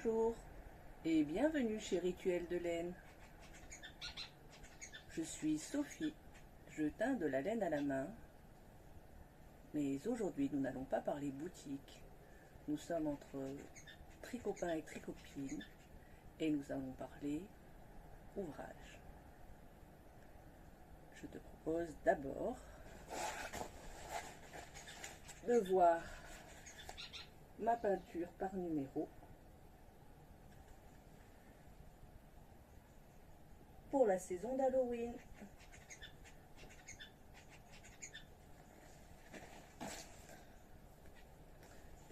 Bonjour et bienvenue chez Rituel de laine. Je suis Sophie, je teins de la laine à la main. Mais aujourd'hui, nous n'allons pas parler boutique. Nous sommes entre tricopains et tricopines et nous allons parler ouvrage. Je te propose d'abord de voir ma peinture par numéro pour la saison d'Halloween.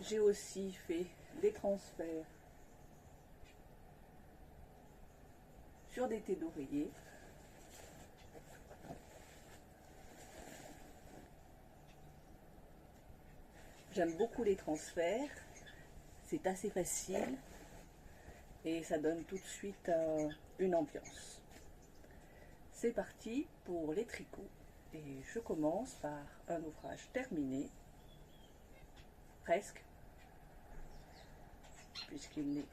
J'ai aussi fait des transferts sur des thés d'oreiller. J'aime beaucoup les transferts, c'est assez facile et ça donne tout de suite une ambiance. C'est parti pour les tricots et je commence par un ouvrage terminé, presque, puisqu'il n'est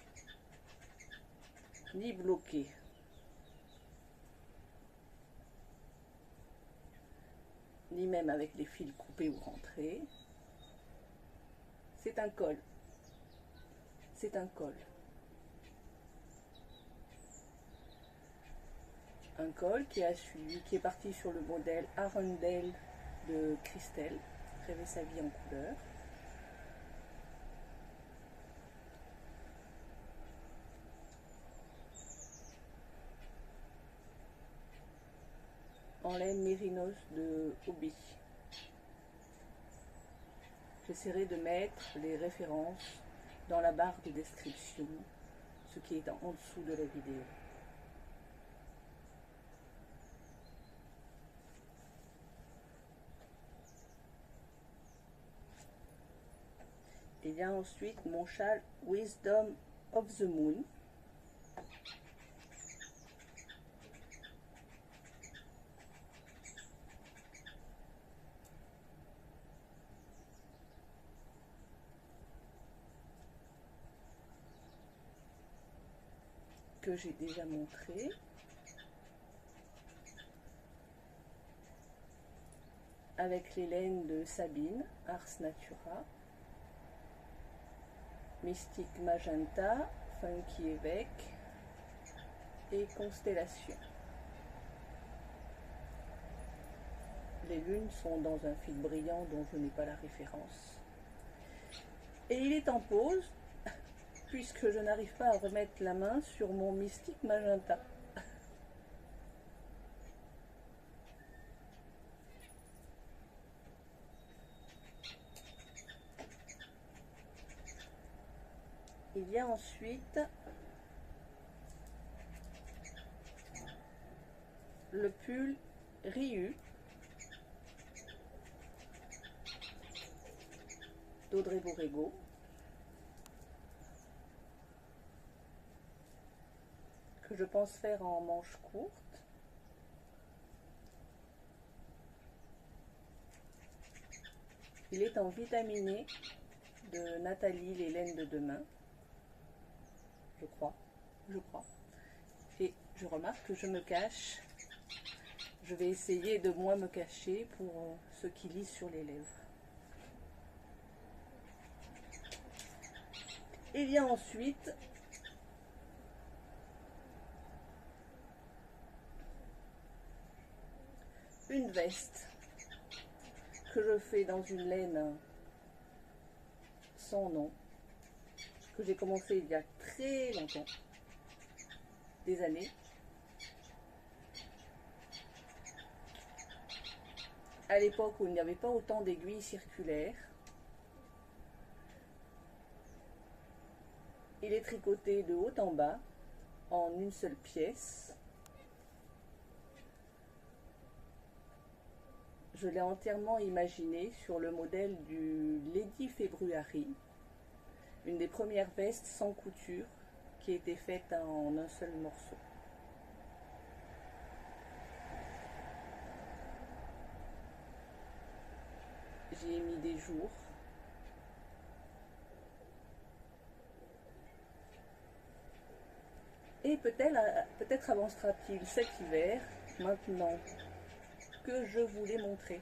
ni bloqué ni même avec les fils coupés ou rentrés. C'est un col. C'est un col. Un col qui a suivi, qui est parti sur le modèle Arundel de Christelle, Rêver sa vie en couleur. En laine mérinos de Hobby. J'essaierai de mettre les références dans la barre de description, ce qui est en dessous de la vidéo. Il y a ensuite mon châle Wisdom of the Moon. Que j'ai déjà montré. Avec les laines de Sabine, Ars Natura. Mystique Magenta, Funky Évêque et Constellation. Les lunes sont dans un fil brillant dont je n'ai pas la référence. Et il est en pause, puisque je n'arrive pas à remettre la main sur mon Mystique Magenta. Il y a ensuite le pull Ryu d'Audrey Borrego. Que je pense faire en manche courte. Il est en vitaminé de Nathalie Les laines de demain. Je crois. Et je remarque que je me cache. Je vais essayer de moins me cacher pour ceux qui lisent sur les lèvres. Il y a ensuite une veste que je fais dans une laine sans nom, que j'ai commencé il y a très longtemps, des années. À l'époque où il n'y avait pas autant d'aiguilles circulaires. Il est tricoté de haut en bas en une seule pièce. Je l'ai entièrement imaginé sur le modèle du Lady February, une des premières vestes sans couture qui a été faite en un seul morceau. J'y ai mis des jours. peut-être avancera-t-il cet hiver, maintenant que je vous l'ai montré.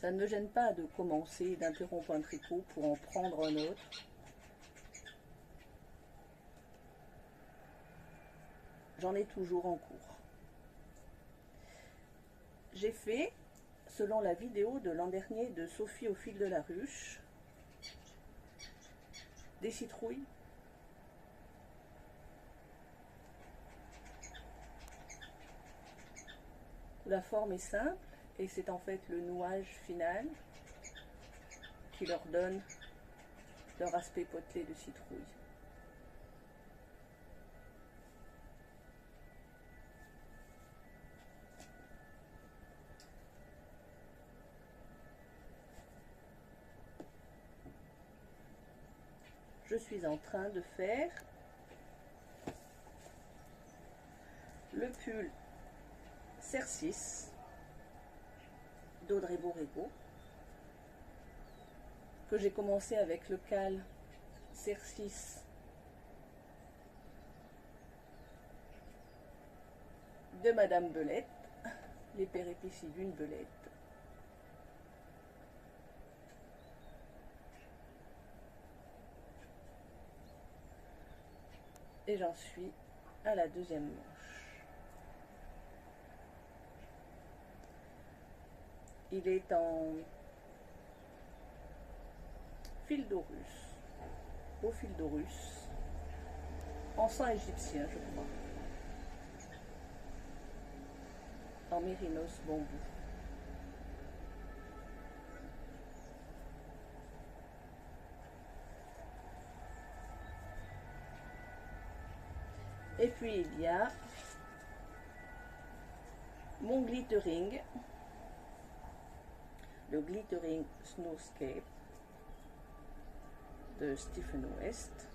Ça ne me gêne pas de commencer, d'interrompre un tricot pour en prendre un autre. J'en ai toujours en cours. J'ai fait, selon la vidéo de l'an dernier de Sophie au fil de la ruche, des citrouilles. La forme est simple et c'est en fait le nouage final qui leur donne leur aspect potelé de citrouille. Je suis en train de faire le pull Cercis d'Audrey Borrego, que j'ai commencé avec le cal Cercis de Madame Belette, les péripéties d'une belette. Et j'en suis à la deuxième manche. Il est en fil d'Orus, au fil d'Orus, en sang égyptien, je crois, en mérinos bambou. Et puis il y a mon glittering, le glittering Snowscape de Stephen West.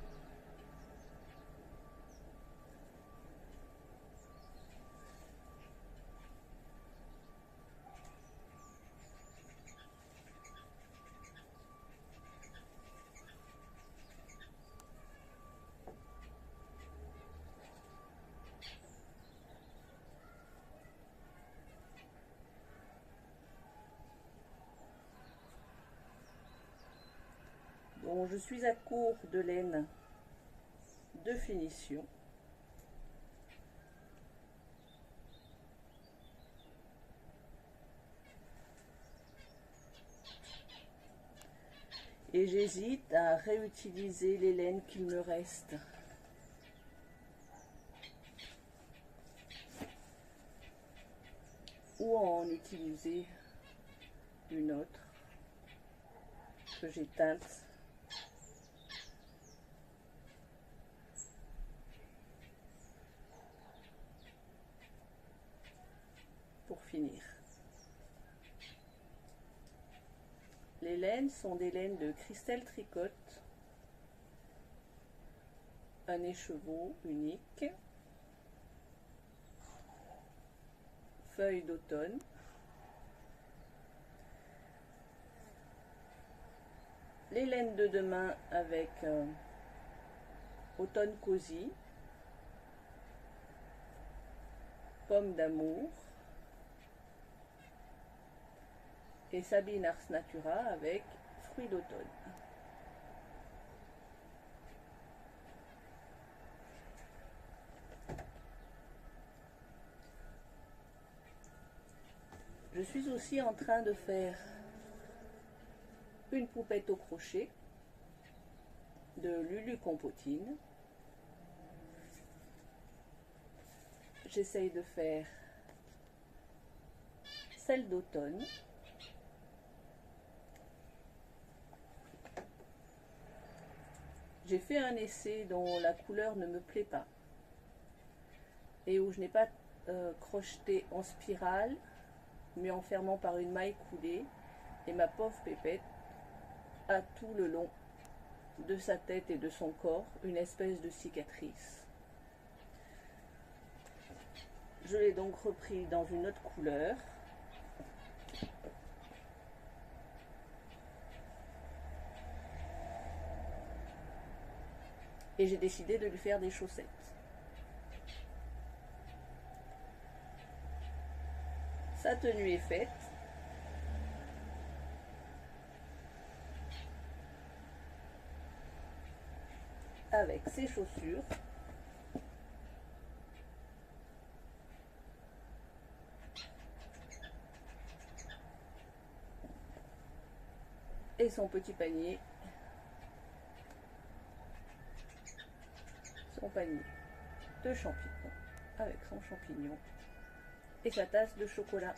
Bon, je suis à court de laine de finition. Et j'hésite à réutiliser les laines qu'il me reste. Ou en utiliser une autre que j'ai teinte. Pour finir. Les laines sont des laines de Christelle Tricotte, un écheveau unique, feuilles d'automne, les laines de demain avec automne cosy, pomme d'amour et Sabine Ars Natura avec fruits d'automne. Je suis aussi en train de faire une poupette au crochet de Lulu Compotine. J'essaye de faire celle d'automne. J'ai fait un essai dont la couleur ne me plaît pas et où je n'ai pas crocheté en spirale mais en fermant par une maille coulée, et ma pauvre pépette a tout le long de sa tête et de son corps une espèce de cicatrice. Je l'ai donc repris dans une autre couleur Et j'ai décidé de lui faire des chaussettes. Sa tenue est faite. Avec ses chaussures. Et son petit panier. Son panier de champignons avec son champignon et sa tasse de chocolat.